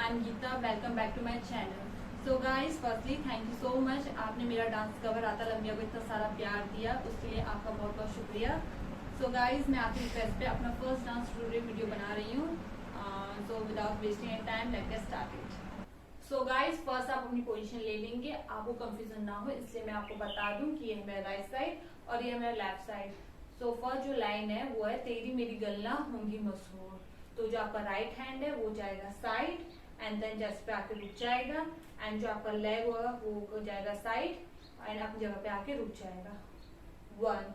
I am Geeta, welcome back to my channel. So guys, firstly thank you so much, आपने मेरा dance cover आता लम्बिया को इतना सारा प्यार दिया, उसके लिए आपका बहुत बहुत शुक्रिया। सो गाइस, मैं आपकी रिक्वेस्ट पे अपना फर्स्ट डांस ट्यूटोरियल वीडियो बना रही हूँ। So without wasting any time, let's get started. So guys, first आप अपनी पोजीशन ले लेंगे, आपको कंफ्यूजन ना हो इसलिए मैं आपको बता दूं कि ये है मेरा राइट साइड और ये है मेरा लेफ्ट साइड। सो फर्स्ट जो लाइन है वो है तेरी मेरी गल्ला होंगी मशहूर। तो जो आपका राइट हैंड है वो जाएगा साइड एंड देन चेस्ट पे आके रुक जाएगा, एंड जो आपका लेग होगा वो हो जाएगा साइड एंड अपनी जगह पे आके रुक जाएगा। 1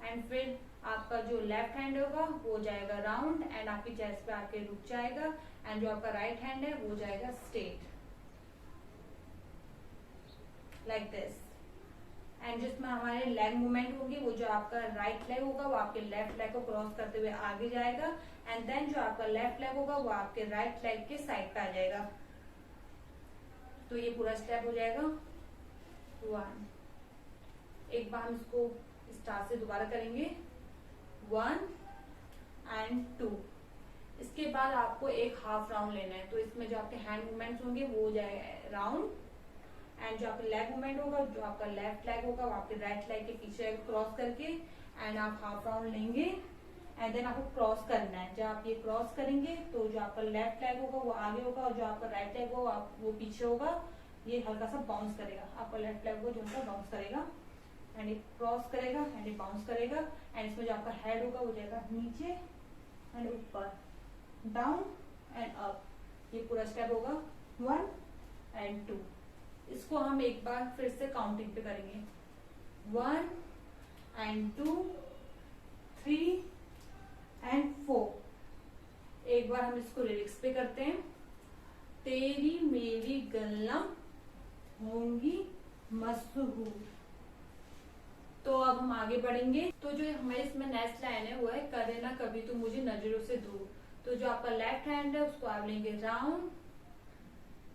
एंड फिर आपका जो लेफ्ट हैंड होगा वो जाएगा राउंड एंड आपकी चेस्ट पे आके रुक जाएगा, एंड जो आपका राइट हैंड है वो जाएगा स्ट्रेट लाइक दिस। एंड जिसमें हमारे लेग मूवमेंट होगी वो जो आपका राइट लेग होगा वो आपके लेफ्ट लेग को क्रॉस करते हुए आगे जाएगा, एंड देन जो आपका लेफ्ट लेग होगा वो आपके राइट लेग के साइड पे आ जाएगा। तो ये पूरा स्टेप हो जाएगा 1। एक बार हम इसको स्टार्ट से दोबारा करेंगे 1 एंड 2। इसके बाद आपको एक हाफ राउंड लेना है, तो इसमें जो आपके हैंड मूवमेंट्स होंगे वो हो जाएगा राउंड, एंड जो आपका लेग मूवमेंट होगा जो आपका लेफ्ट लेग होगा वो आपके राइट लेग के पीछे क्रॉस करके एंड आप हाफ राउंड लेंगे, एंड देन आपको क्रॉस करना है। जब आप ये क्रॉस करेंगे तो जो आपका लेफ्ट लेग होगा वो आगे होगा और जो आपका राइट लेग होगा वो पीछे होगा। ये हल्का सा बाउंस करेगा, आपका लेफ्ट लेग को जो है बाउंस करेगा एंड ये क्रॉस करेगा एंड ये बाउंस करेगा, एंड इसमें जो आपका हेड होगा वो जाएगा नीचे एंड ऊपर, डाउन एंड अप। ये पूरा स्टेप होगा 1 एंड 2। इसको हम एक बार फिर से काउंटिंग पे करेंगे 1 एंड 2 3 एंड 4। एक बार हम इसको लिरिक्स पे करते हैं। तेरी मेरी गल्ला होंगी मशहूर। तो अब हम आगे बढ़ेंगे। तो जो हमारे इसमें नेक्स्ट लाइन है वो है करे ना कभी तू मुझे नजरों से दूर। तो जो आपका लेफ्ट हैंड है उसको आप लेंगे राउंड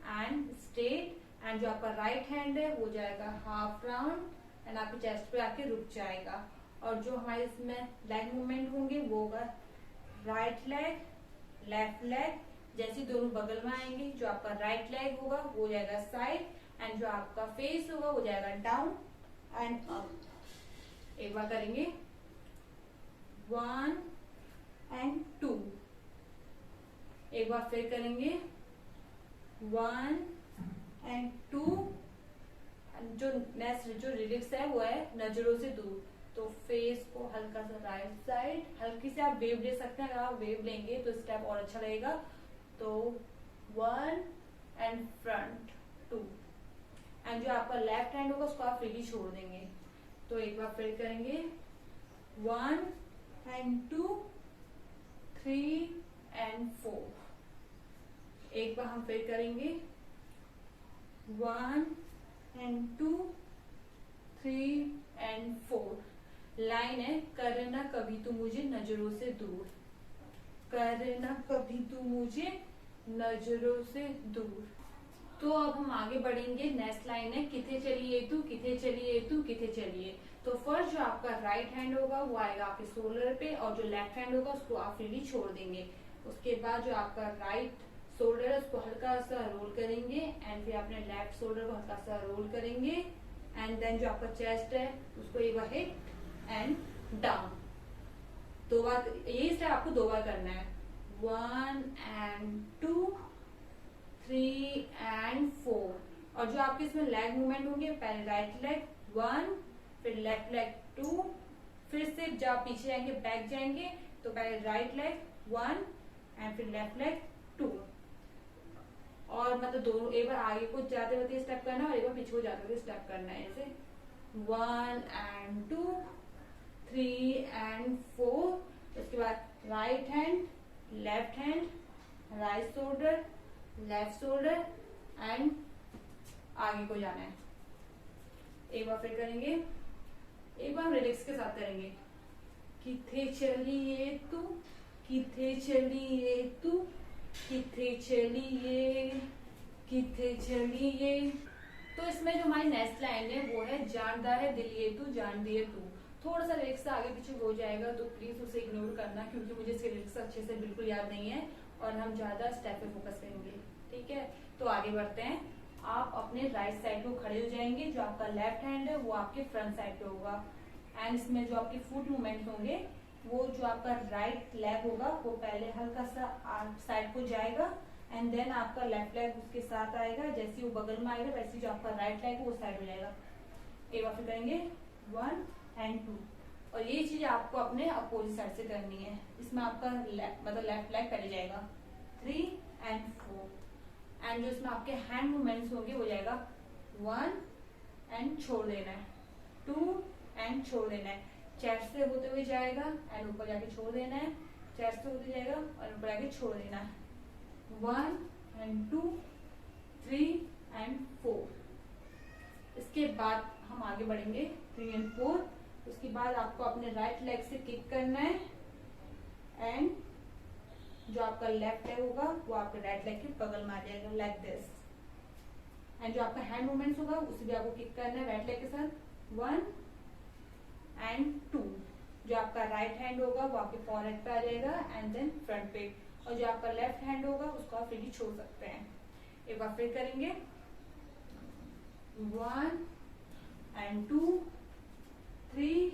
एंड स्ट्रेट, एंड जो आपका राइट हैंड है वो जाएगा हाफ राउंड एंड आपके चेस्ट पे आके रुक जाएगा। और जो हमारे इसमें लेग मूवमेंट होंगे वो होगा राइट लेग लेफ्ट लेग, जैसे दोनों बगल में आएंगे। जो आपका राइट लेग होगा वो जाएगा साइड एंड जो आपका फेस होगा वो जाएगा डाउन एंड अप। एक बार करेंगे 1 एंड 2। एक बार फिर करेंगे 1 एंड 2। जो नेक्स्ट जो लिरिक्स है वो है नजरों से दूर। तो फेस को हल्का सा राइट साइड, हल्की से आप वेव ले सकते हैं। अगर आप वेव लेंगे तो स्टेप और अच्छा रहेगा। तो 1 एंड फ्रंट 2, एंड जो आपका लेफ्ट हैंड होगा उसको आप फ्रीली छोड़ देंगे। तो एक बार फिर करेंगे 1 एंड 2 3 एंड 4। एक बार हम फिर करेंगे 1 एंड 2 3 एंड 4। लाइन है करना कभी तू मुझे नजरों से दूर, करना कभी तू मुझे नजरों से दूर। तो अब हम आगे बढ़ेंगे। नेक्स्ट लाइन है किथे चलिए तू किथे चलिए तू किथे चलिए। तो फर्स्ट जो आपका राइट हैंड होगा वो आएगा आपके शोल्डर पे और जो लेफ्ट हैंड होगा उसको आप फ्रीली छोड़ देंगे। उसके बाद जो आपका राइट शोल्डर है उसको हल्का सा रोल करेंगे एंड फिर अपने लेफ्ट शोल्डर को हल्का सा रोल करेंगे, एंड देन जो आपका चेस्ट है उसको एक बार हिट एंड डाउन। 2 बार यही स्टेप आपको 2 बार करना है 1 एंड 2 3 एंड 4। और जो आपके इसमें लेग मूवमेंट होंगे पहले राइट लेग 1 फिर लेफ्ट लेग 2, फिर से जब आप पीछे जाएंगे बैक जाएंगे तो पहले राइट लेग 1 एंड फिर लेफ्ट लेग 2। और मतलब दोनों एक बार आगे को जाते हुए स्टेप करना है और एक बार पीछे को जाते हुए स्टेप करना है। ऐसे 1 एंड 2 3 एंड 4। उसके बाद right hand left hand right shoulder left shoulder and आगे को जाना है। एक बार फिर करेंगे, एक बार रिलैक्स के साथ करेंगे। किथे चलिए तू किथे चलिए तू किथे चलिए किथे चलिए। तो इसमें जो हमारी नेक्स्ट लाइन है वो है जानदा है दिल ये तू जान दिए तू। थोड़ा सा लिरिक्स आगे पीछे हो जाएगा तो प्लीज उसे इग्नोर करना क्योंकि मुझे इसके लिरिक्स अच्छे से बिल्कुल याद नहीं है और हम ज्यादा स्टेप पे फोकस करेंगे। ठीक है, तो आगे बढ़ते हैं। आप अपने राइट साइड को खड़े हो जाएंगे, जो आपका लेफ्ट हैंड है वो आपके फ्रंट साइड पे होगा, एंड इसमें जो आपके फुट मूवमेंट होंगे वो जो आपका राइट लेग होगा वो पहले हल्का सा साइड को जाएगा, एंड देन आपका लेफ्ट लेग उसके साथ आएगा। जैसे वो बगल में आएगा वैसे जो आपका राइट लेग वो साइड हो जाएगा। एक बार फिर करेंगे 1 and 2, और ये चीज आपको अपने अपोजिट साइड से करनी है। इसमें आपका मतलब लेफ्ट लेग पहले जाएगा 3 and 4, एंड जो इसमें आपके हैंड मूवमेंट्स होंगे वो जाएगा 1 and छोड़ देना है, 2 and छोड़ देना है, चेस्ट से होते हुए जाएगा एंड ऊपर जाके छोड़ देना है, चेस्ट से होते जाएगा और ऊपर जाके छोड़ देना है, 1 and 2, 3 and 4। इसके बाद हम आगे बढ़ेंगे 3 and 4। उसके बाद आपको अपने राइट लेग से किक करना है, एंड जो आपका लेफ्ट लेग होगा वो आपके राइट लेग के बगल में आ जाएगा लाइक दिस, एंड जो आपका हैंड मूवमेंट्स होगा उसे भी आपको किक करना है राइट लेग के साथ 1 and 2। जो आपका राइट हैंड होगा वो आपके फॉरहेड पे आ जाएगा एंड देन फ्रंट पे, और जो आपका लेफ्ट हैंड होगा उसको आप फ्रीली छोड़ सकते हैं। एक बार फिर करेंगे 1 and 2, 3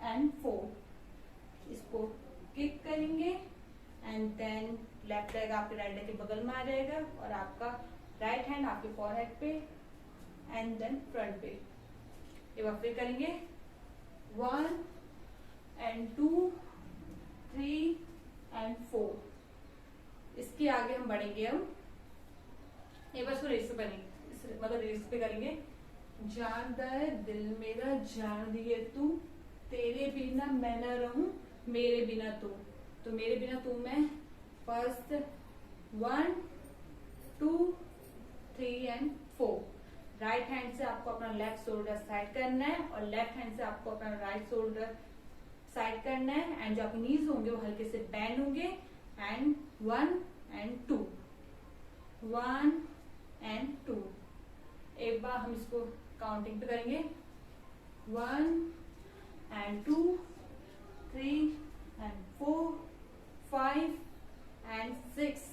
and 4। इसको किक करेंगे एंड देन लेफ्ट लेग आपके राइट लेग के बगल में आ जाएगा, और आपका राइट हैंड आपके फॉरहेड पे एंड देन फ्रंट पे। एक बार फिर करेंगे 1 and 2, 3 and 4। इसके आगे हम बढ़ेंगे। हम एक बार इसको रेस पे करेंगे, मतलब रेस पे करेंगे। जानता है दिल मेरा जान दिए तू, तेरे बिना मैं न रहूं मेरे बिना तू। तो मेरे बिना तू में फर्स्ट 1, 2, 3 and 4। राइट हैंड से आपको अपना लेफ्ट शोल्डर साइड करना है और लेफ्ट हैंड से आपको अपना राइट शोल्डर साइड करना है, एंड जो आपके नीज होंगे वो हल्के से बैंड होंगे, एंड 1 and 2, 1 and 2। एक बार हम इसको काउंटिंग पे करेंगे 1 and 2, 3 and 4, 5 and 6।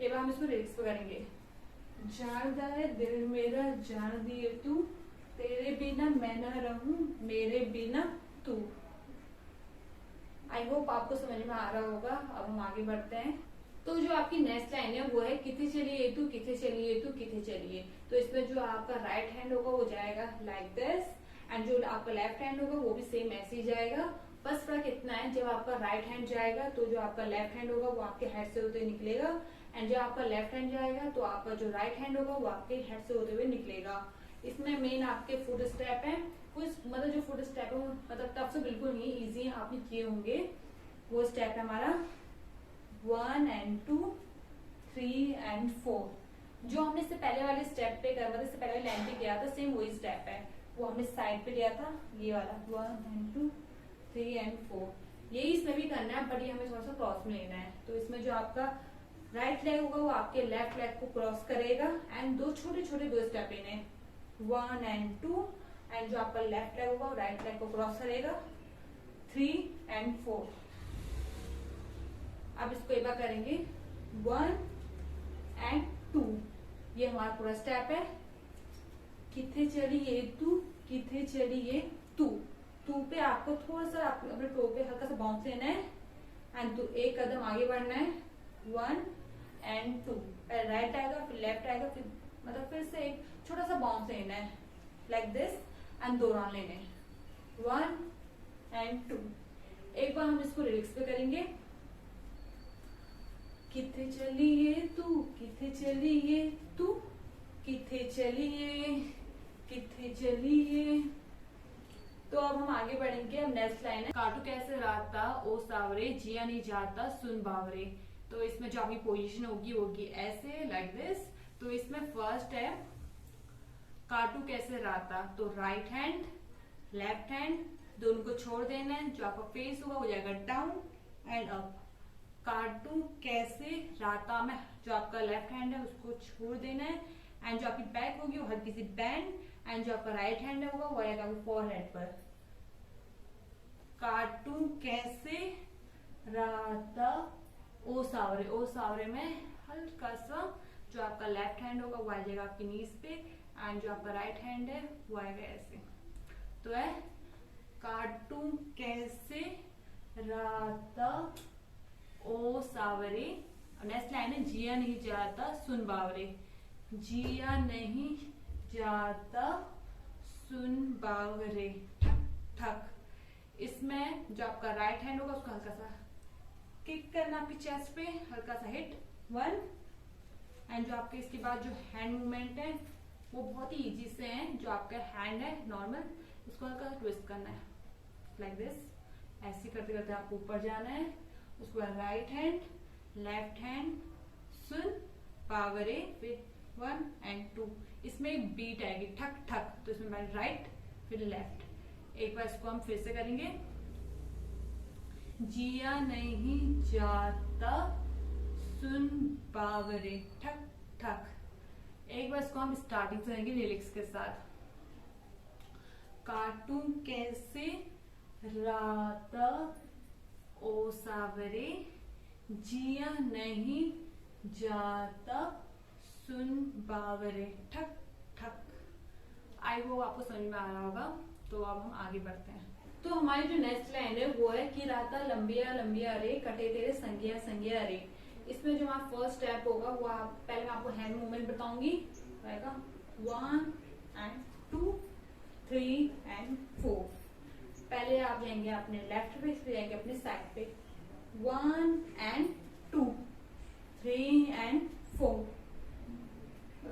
एक बार हम इसको रिलैक्स पे करेंगे। जानता है दिल मेरा जान दिए तू, तेरे बिना मैं न रहूं मेरे बिना तू। आई होप आपको समझ में आ रहा होगा। अब हम आगे बढ़ते हैं। तो जो आपकी नेक्स्ट लाइन है वो है किथे चलिए तू, किथे चलिए तू, किथे चलिए। तो इसमें जो आपका राइट हैंड होगा वो जाएगा लाइक दिस, एंड जो आपका लेफ्ट हैंड होगा वो भी सेम ऐसे ही जाएगा। बस फर्क इतना है, जब आपका राइट हैंड जाएगा तो जो आपका लेफ्ट हैंड होगा वो आपके हेड से होते हुए निकलेगा, एंड जब आपका लेफ्ट हैंड जाएगा तो आपका जो राइट हैंड होगा वो आपके हेड से होते हुए निकलेगा। इसमें मेन आपके फुट स्टेप है, कुछ मतलब जो फुट स्टेप है मतलब टफ से बिल्कुल नहीं, इजी आपने किए होंगे। वो स्टेप है हमारा 1 and 2, 3 and 4। जो हमने इससे पहले वाले स्टेप पे मतलब इससे पहले लाइन पे किया था सेम वही स्टेप है, वो हमने साइड पे लिया था ये वाला 1 and 2, 3 and 4। यही इसमें भी करना है, बट ये हमें थोड़ा सा क्रॉस में लेना है। तो इसमें जो आपका राइट लेग होगा वो आपके लेफ्ट लेग को क्रॉस करेगा, एंड दो छोटे छोटे दो स्टेप लेने 1 and 2, एंड जो आपका लेफ्ट लेग होगा वो राइट लेग को क्रॉस करेगा 3 and 4। अब इसको एक बार करेंगे 1 and 2। ये हमारा पूरा स्टेप है। किथे चलिए तू, किथे चलिए तू। तू पे आपको थोड़ा सा अपने टो पे हल्का सा बाउंस लेना है, एंड तो एक कदम आगे बढ़ना है 1 and 2। राइट आएगा फिर लेफ्ट आएगा, फिर मतलब फिर से एक छोटा सा बाउंस लेना है लाइक दिस, एंड दो राउंड लेने हैं 1 and 2। एक बार हम इसको रिलैक्स पे करेंगे। किथे चलिए तू, किथे चलिए तू, किथे चलिए, किथे चलिए। तो अब हम आगे बढ़ेंगे। अब नेक्स्ट लाइन है काटू कैसे राता ओ सावरे, जिया नहीं जाता सुन बावरे। तो इसमें जो आपकी पोजीशन होगी ऐसे लाइक दिस। तो इसमें फर्स्ट है काटू कैसे राता, तो राइट हैंड लेफ्ट हैंड दोनों को छोड़ देना है। जो आपका फेस होगा वो जाएगा डाउन एंड अप। काटू कैसे राता में जो आपका लेफ्ट हैंड है उसको छोड़ देना है, एंड जो आपकी बैक होगी वो हल्की सी बैंड, एंड जो आपका राइट हैंड होगा वो आएगा फोरहेड पर। काटू कैसे राता ओ सावरे, ओ सावरे में हल्का सा जो आपका लेफ्ट हैंड होगा वो आ जाएगा आपकी नीज पे, एंड जो आपका राइट हैंड है वो आएगा ऐसे। तो है काटू कैसे राता ओ सावरे। नेक्स्ट लाइन है जिया नहीं जाता सुन बावरे, जिया नहीं जाता सुन बावरे, ठक ठक। इसमें जो आपका राइट हैंड होगा उसको हल्का सा किक करना आपकी चेस्ट पे, हल्का सा हिट 1, एंड जो आपके इसके बाद जो हैंड मूवमेंट है वो बहुत ही इजी से है। जो आपका हैंड है नॉर्मल, इसको हल्का ट्विस्ट करना है लाइक दिस। ऐसे करते करते आपको ऊपर जाना है। उसके बाद राइट हैंड, लेफ्ट हैंड, सुन पावरे, फिर 1 एंड 2। इसमें एक बीट आएगी ठक ठक, तो इसमें मैं राइट फिर लेफ्ट। एक बार इसको हम फिर से करेंगे। जिया नहीं जाता सुन बावरे, ठक ठक। एक बार इसको हम स्टार्टिंग से करेंगे लिरिक्स के साथ। काटू कैसे राता ओ सावरे, जिया नहीं जाता सुन बावरे, ठक ठक। आई होप आपको समझ में आ रहा होगा। तो अब हम आगे बढ़ते हैं। तो हमारी जो नेक्स्ट लाइन है वो है कि राता लंबिया लंबिया रे, कटे तेरे संगिया संगिया रे। इसमें जो हमारा फर्स्ट स्टेप होगा वो पहले मैं आपको हैंड मूवमेंट बताऊंगी। 1 एंड 2 3 एंड 4। पहले आप जाएंगे अपने लेफ्ट पे, फिर जाएंगे अपने साइड पे। 1 एंड 2 3 एंड 4।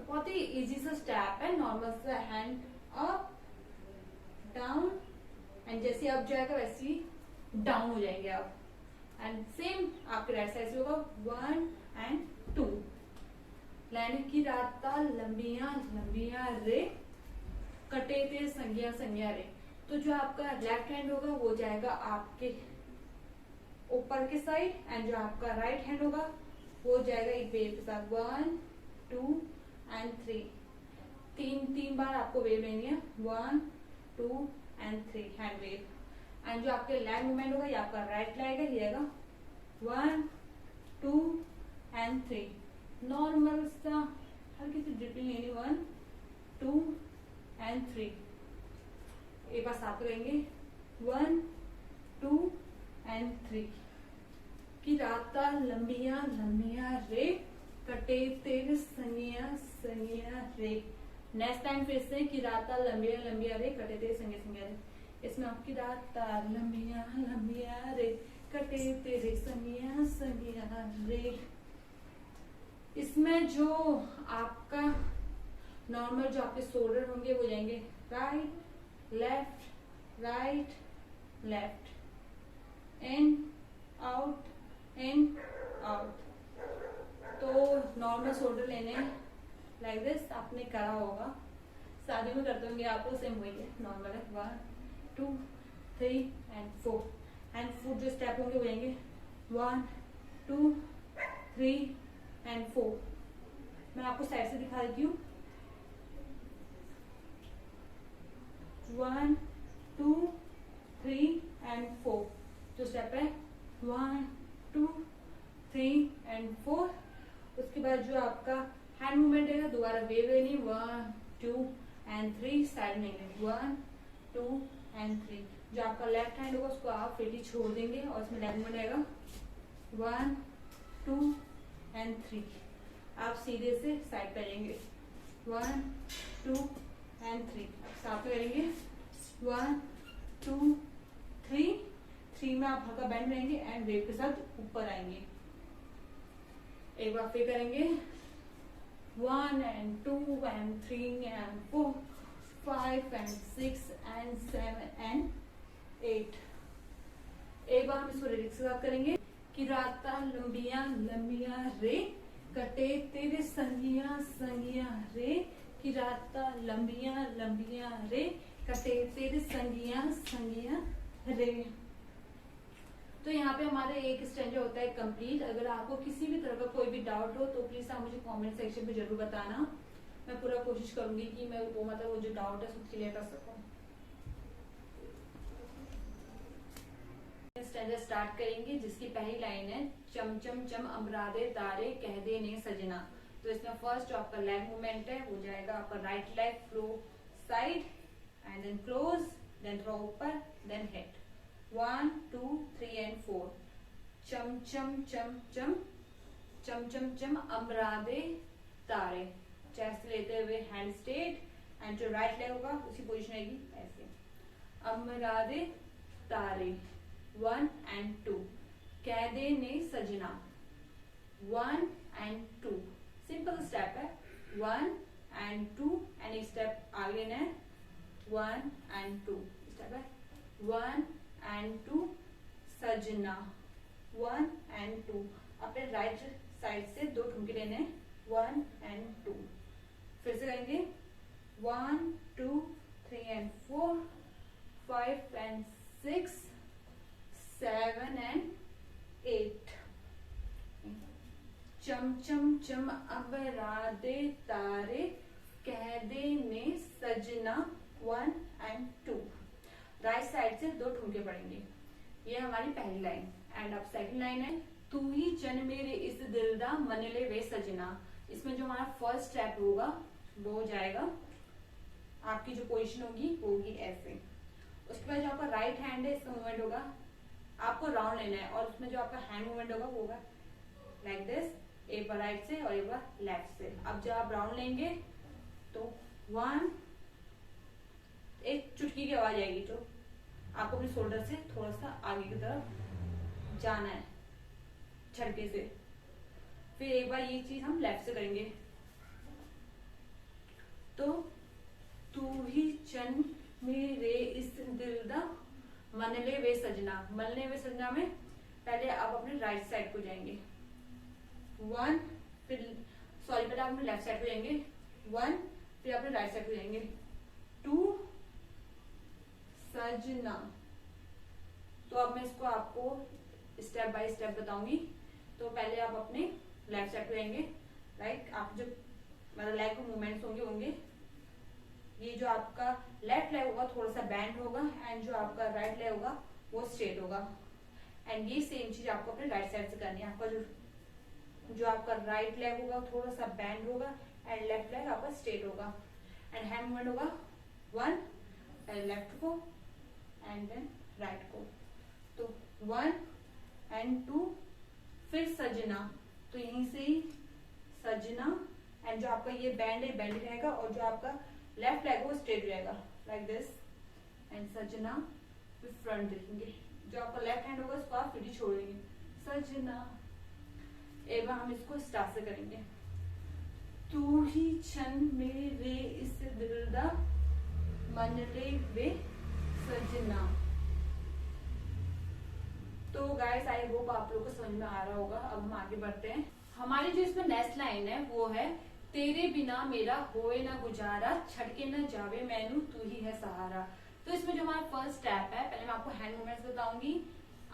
बहुत ही इजी सा स्टेप है, नॉर्मल सा हैंड अप डाउन, एंड जैसे अप जाएगा वैसे ही डाउन हो जाएंगे आप। एंड सेम आपके राइट साइड से होगा 1 एंड 2। लाइन की राता लंबिया लंबिया रे, कटे थे संज्ञा संज्ञा रे। तो जो आपका लेफ्ट हैंड होगा वो जाएगा आपके ऊपर के साइड, एंड जो आपका राइट हैंड होगा वो जाएगा एक वेव के साथ। 1 2 एंड 3। तीन बार आपको वेव लेनी है। 1 2 एंड 3 हैंड वेव। एंड जो आपके लेग मूवमेंट होगा ये आपका राइट लेग है, ये आएगा 1 2 एंड 3। नॉर्मल सा हल्की सी ड्रिपिंग लेनी। 1 2 एंड 3। एक बार साथ करेंगे। 1 2 एंड 3। कि राता लंबिया लंबिया रे, कटे तेरे संगिया संगिया रे। नेक्स्ट टाइम फिर से कि राता लंबिया लंबिया रे, कटे तेरे संगिया संगिया रे। इसमें आपकी राता लंबिया लंबिया रे, कटे तेरे संगिया संगिया रे। इसमें जो आपका नॉर्मल जो आपके शोल्डर होंगे वो जाएंगे right left right left, in out in out. तो नॉर्मल शोल्डर लेने लाइक दिस आपने करा होगा, शादी में करते होंगे आपको, सेम वही है, नॉर्मल है। 1 2 3 एंड 4। एंड फुट जो स्टेप होंगे वो जाएंगे 1 2 3 एंड 4। मैं आपको साइड से दिखा देती हूँ। 1 2 3 एंड 4 जो स्टेप है 1 2 3 एंड 4। उसके बाद जो आपका हैंड मूवमेंट है दोबारा वेव लेनी। 1 2 एंड 3 साइड में 1 2 एंड 3। जो आपका लेफ्ट हैंड होगा उसको आप फ्रीली छोड़ देंगे और इसमें लेग मूवमेंट आएगा 1 2 एंड 3। आप सीधे से साइड पे जाएंगे 1 2 एंड 3। साथ में करेंगे 1 2 3 में आप हल्का बेंड रहेंगे एंड वेव के साथ ऊपर आएंगे। एक बार फिर करेंगे 1 and 2 and 3 and 4 5 and 6 and 7 and 8। एक बार हम इसको लिरिक्स के साथ करेंगे कि राता लंबिया लंबिया रे, कटे तेरे संगिया संगिया रे। कि राता लंबिया लंबिया रे, कटे तेरे संगिया संगिया रे। तो यहाँ पे हमारे एक स्टैंजा होता है कंप्लीट। अगर आपको किसी भी तरह का कोई भी डाउट हो तो प्लीज आप मुझे कमेंट सेक्शन में जरूर बताना। मैं पूरा कोशिश करूंगी कि मैं वो जो डाउट है उसको क्लियर कर सकूं। स्टैंडा स्टार्ट करेंगे, जिसकी पहली लाइन है चम चम चम अमरादे तारे कह दे ने सजना। तो इसमें फर्स्ट जो आपका लेग मूवमेंट है वो जाएगा आपका right leg flow side and then close, then throw ऊपर, देन हिट। 1 2 3 एंड 4 चम चम चम चम चम चम चम अमरादे तारे। चेस्ट लेते हुए हैंड स्ट्रेट एंड जो राइट लेग होगा उसी पोजीशन रहेगी ऐसे, अमरादे तारे। 1 and 2 कह दे ने सजना। 1 and 2 सिंपल स्टेप है। 1 and 2 एंड एक स्टेप आगे ने 1 and 2 स्टेप है। 1 and 2 सजना। 1 and 2 अपने राइट साइड से 2 ठुमके लेने 1 and 2। फिर से करेंगे 1 2 3 and 4 5 and 6 7 and 8 चम चम चम अबरादे तारे कह दे ने सजना। 1 and 2 राइट साइड से 2 ठुमके पड़ेंगे। ये हमारी पहली लाइन। एंड अब सेकंड लाइन है तू ही चन मेरे इस दिल दा मन ले वे सजना। इसमें जो हमारा फर्स्ट स्टेप होगा वो हो जाएगा, आपकी जो पोजीशन होगी वो होगी ऐसे। उसके बाद जो आपका राइट हैंड है इसका मूवमेंट होगा, आपको राउंड लेना है और उसमें जो आपका हैंड मूवमेंट होगा वो होगा लाइक दिस, एक बार राइट से और एक बार लेफ्ट से। अब जब आप राउंड लेंगे तो 1 एक चुटकी की आवाज आएगी, जो आपको अपने शोल्डर से थोड़ा सा आगे की तरफ जाना है झटके से। फिर एक बार ये चीज हम लेफ्ट से करेंगे। तो तू ही चन मेरे इस दिल दा मनले वे सजना। मनले वे सजना में पहले आप अपने राइट साइड को जाएंगे 1, फिर सॉरी पहले आप अपने लेफ्ट साइड को जाएंगे 1, फिर अपने राइट साइड को जाएंगे 2 सजना। तो अब मैं इसको आपको स्टेप बाय स्टेप बताऊंगी। तो पहले आप अपने लेफ्ट साइड को जाएंगे, राइट, आप जो मतलब लेग को मूवमेंट्स होंगे ये जो आपका लेफ्ट लेग होगा थोड़ा सा बैंड होगा एंड जो आपका राइट लेग होगा वो स्ट्रेट होगा। एंड ये सेम चीज आपको अपने राइट साइड से करनी है। आपका जो आपका राइट लेग होगा थोड़ा सा बैंड होगा एंड लेफ्ट लेग आपका स्ट्रेट होगा। एंड हैंड मूवमेंट होगा 1 पहले लेफ्ट को एंड देन राइट को। तो 1 and 2 फिर सजना। तो यहीं से ही सजना एंड जो आपका ये बैंड है बैंड रहेगा और जो आपका लेफ्ट लेग वो स्ट्रेट रहेगा लाइक दिस एंड सजना। फिर फ्रंट देखेंगे, जो आपका लेफ्ट हैंड होगा उसको आप फिर ही छोड़ देंगे सजना। एक बार हम इसको स्टार्ट से करेंगे। तू ही छन मेरे इस दिल दा मन ले वे सजना। तो गाइस आई होप आप लोगों को समझ में आ रहा होगा। अब हम आगे बढ़ते हैं। हमारी जो इसमें नेक्स्ट लाइन है वो है तेरे बिना मेरा होए ना गुजारा छड़के न जावे मैनू तू ही है सहारा। तो इसमें जो हमारा फर्स्ट स्टेप है, पहले मैं आपको हैंड मूवमेंट्स बताऊंगी।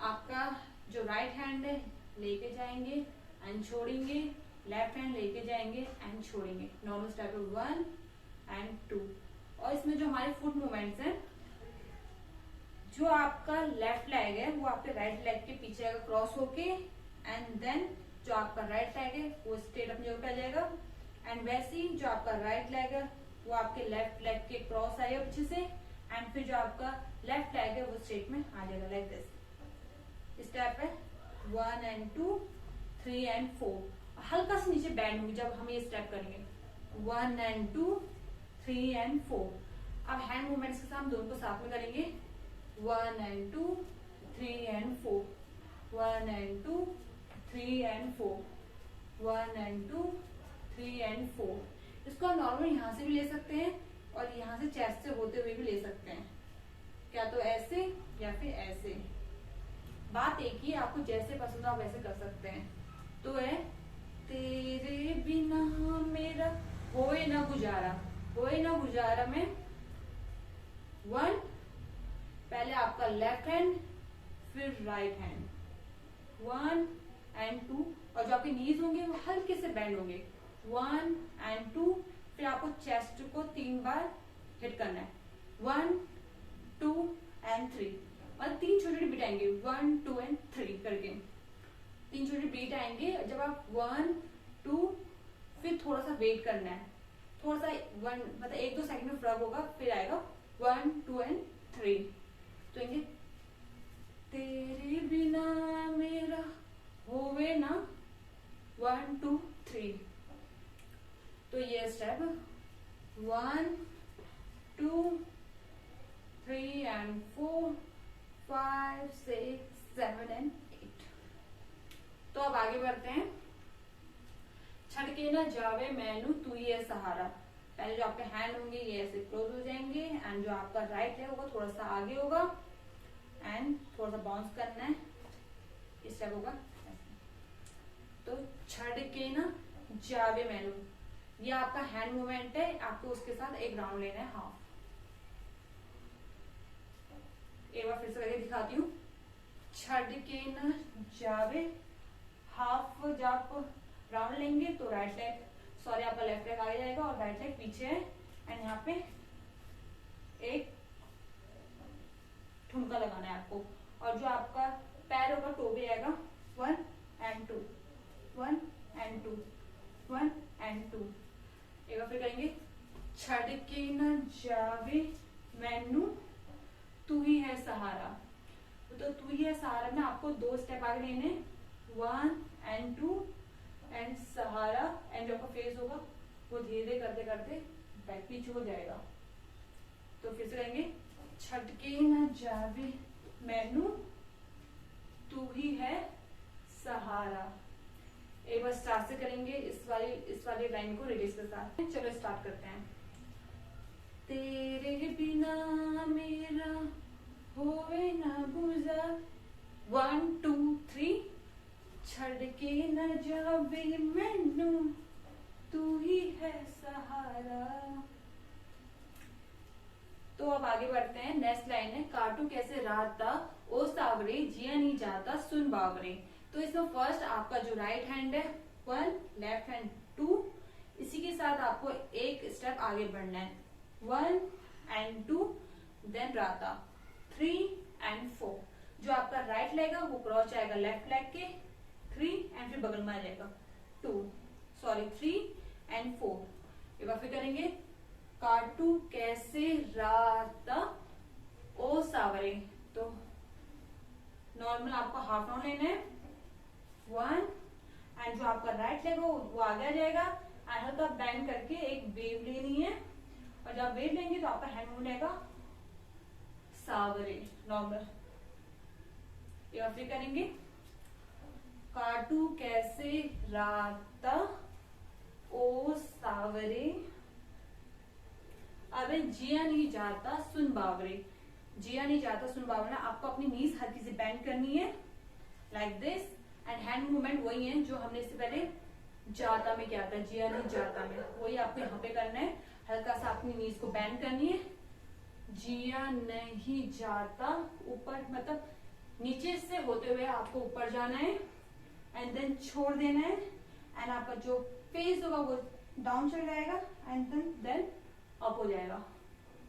आपका जो राइट हैंड है लेके जाएंगे एंड छोड़ेंगे, लेफ्ट हैंड लेके जाएंगे एंड छोड़ेंगे। नॉर्मल स्टेप है 1 and 2। और इसमें जो हमारे फुट मूवमेंट्स हैं, जो आपका लेफ्ट लेग है वो आपके राइट लेग के पीछे आएगा क्रॉस होके एंड देन जो आपका राइट लेग है वो स्ट्रेट अपनी जगह पे आ जाएगा। एंड वैसे ही जो आपका राइट लेग है वो आपके लेफ्ट लेग के क्रॉस आएगा पीछे से एंड फिर जो आपका लेफ्ट लेग है वो स्ट्रेट में आ जाएगा लाइक दिस। स्टेप है 1 and 2 3 and 4। हल्का से नीचे बैंड होगी जब हम ये स्टेप करेंगे 1 and 2 3 and 4। अब हैंड मूवमेंट्स के साथ हम दोनों को साथ में करेंगे 1 and 2 3 and 4 1 and 2 3 and 4 1 and 2 3 and 4। इसको हम नॉर्मल यहाँ से भी ले सकते हैं और यहाँ से चेस्ट से होते हुए भी ले सकते हैं, क्या तो ऐसे या फिर ऐसे। बात एक ही, आपको जैसे पसंद हो आप वैसे कर सकते हैं। तो है तेरे बिना मेरा होए ना गुजारा। होए ना गुजारा में 1 पहले आपका लेफ्ट हैंड फिर राइट हैंड 1 and 2 और जो आपके नीज होंगे वो हल्के से बैंड होंगे 1 and 2। फिर आपको चेस्ट को 3 बार हिट करना है 1 2 and 3 और 3 छोटे छोटे बीट आएंगे 1 2 एंड 3 करके, 3 छोटे बीट आएंगे। जब आप 1 2 फिर थोड़ा सा वेट करना है, थोड़ा सा 1 मतलब 1-2 सेकंड में फ्रग होगा, फिर आएगा 1 2 एंड 3। तो आएंगे तेरे बिना मेरा होवे ना 1 2 3। तो ये स्टेप 1 2 3 एंड 4 5 6 7 एंड 8। तो अब आगे बढ़ते हैं। छड़के ना जावे मैनू तू ही है सहारा। पहले जो आपके हैंड होंगे ये ऐसे क्लोज हो जाएंगे एंड जो आपका राइट लेग होगा थोड़ा सा आगे होगा एंड थोड़ा सा बाउंस करना है, इस स्टेप होगा। तो छड़के ना जावे मैनू, ये आपका हैंड मूवमेंट है, आपको उसके साथ एक राउंड लेना है हाफ। एक बार फिर से करके दिखाती हूँ। छड़के ना जावे, हाफ जब आप राउंड लेंगे तो राइट लेग सॉरी आपका लेफ्ट लेग आगे जाएगा और राइट लेग पीछे है एंड यहाँ पे एक ठुमका लगाना है आपको। और जो आपका पैर होगा टो भी आएगा 1 एंड 2 1 एंड 2 1 एंड 2। एक बार फिर करेंगे। छड़के न जावे मैनू तू ही है सहारा। तो तू ही है सहारा में आपको 2 स्टेप आगे लेने 1 एंड 2 एंड सहारा एंड जो आपका फेस होगा वो धीरे धीरे करते करते बैक पीछे हो जाएगा। तो फिर से करेंगे। छटके न जावे मैनू तू ही है सहारा। एक बार स्टार्ट से करेंगे इस वाली लाइन को रिलीज के साथ। चलो स्टार्ट करते हैं। तेरे बिना मेरा होवे ना गुजर 1 2 3। छड़के न जावे मैनू तू ही है सहारा। तो अब आगे बढ़ते हैं। नेक्स्ट लाइन है काटू कैसे राता ओ सावरे जिया नहीं जाता सुन बावरे। तो इसमें फर्स्ट आपका जो राइट हैंड है 1, लेफ्ट हैंड 2, इसी के साथ आपको एक स्टेप आगे बढ़ना है 1 एंड 2 देन राता 3 एंड 4। जो आपका राइट लेग है वो क्रॉस आएगा लेफ्ट लेग के 3 एंड फिर बगल में आ जाएगा 3 एंड 4। एक बार फिर करेंगे। काटू कैसे राता ओ सावरे। तो नॉर्मल आपको हाफ राउंड लेना है 1 एंड जो आपका राइट लेग हो वो आगे आ जाएगा एंड हल्का बैंड करके एक वेव लेनी है और जब वेव लेंगे तो आपका हैंड मूव रहेगा सावरे नॉर्मल। एक बार फिर करेंगे। काटू कैसे राता ओ सावरे अबे जिया नहीं जाता सुन बावरे। जिया नहीं जाता सुन बावरे। आपको अपनी नीज हल्की सी बेंड करनी है like this and hand movement वही है जो हमने इससे पहले जाता में किया था, जिया नहीं जाता में, वही आपको यहाँ पे करना है। हल्का सा अपनी नीज को बेंड करनी है। जिया नहीं जाता ऊपर मतलब नीचे से होते हुए आपको ऊपर जाना है एंड देन छोड़ देना है एंड आपका जो फेस होगा वो डाउन चल जाएगा एंड देन अप हो जाएगा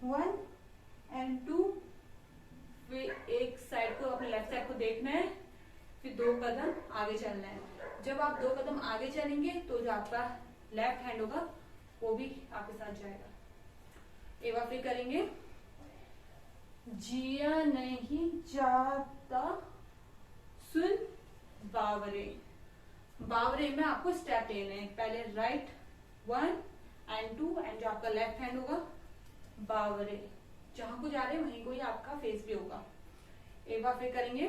1 एंड 2। फिर एक साइड को अपने लेफ्ट साइड को देखना है, फिर 2 कदम आगे चलना है। जब आप 2 कदम आगे चलेंगे तो जो आपका लेफ्ट हैंड होगा वो भी आपके साथ जाएगा। एक बार फिर करेंगे। जिया नहीं जाता सुन बावरे। बावरे में आपको स्टेप लेने हैं। पहले राइट 1 एंड 2 एंड जो आपका लेफ्ट हैंड होगा बावरे। जहां को जा रहे हैं वहीं को ही आपका फेस भी होगा। एक बार फिर करेंगे।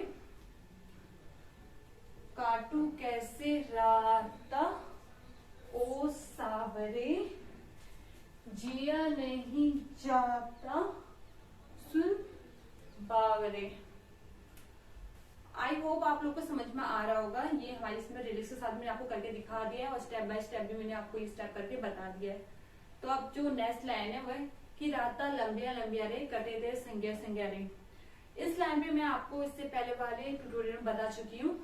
काटू कैसे राता ओ सावरे जिया नहीं जाता सुन बावरे। आई होप आप लोग को समझ में आ रहा होगा। ये हमारी इसमें रिलीज के साथ मैंने आपको करके दिखा दिया है और स्टेप बाय स्टेप भी मैंने आपको ये स्टेप करके बता दिया है। तो अब जो नेक्स्ट लाइन है वह कि राता लंबिया लंबिया रे कटे थे संज्ञा संज्ञा रे। इस लाइन पे मैं आपको इससे पहले वाले ट्यूटोरियल में बता चुकी हूँ।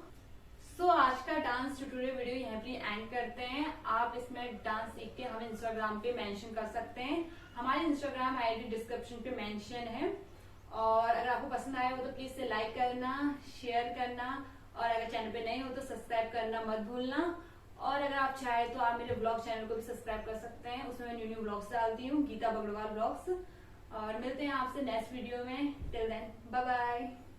सो आज का डांस ट्यूटोरियल वीडियो यहाँ पे एंड करते हैं। आप इसमें डांस सीख के हमें इंस्टाग्राम पे मेंशन कर सकते हैं। हमारी इंस्टाग्राम आईडी डिस्क्रिप्शन पे मेंशन है और अगर आपको पसंद आया हो तो प्लीज से लाइक करना, शेयर करना, और अगर चैनल पे नए हो तो सब्सक्राइब करना मत भूलना। और अगर आप चाहे तो आप मेरे ब्लॉग चैनल को भी सब्सक्राइब कर सकते हैं, उसमें मैं न्यू ब्लॉग्स डालती हूँ, गीता बगड़वाल ब्लॉग्स। और मिलते हैं आपसे नेक्स्ट वीडियो में। Till then bye bye.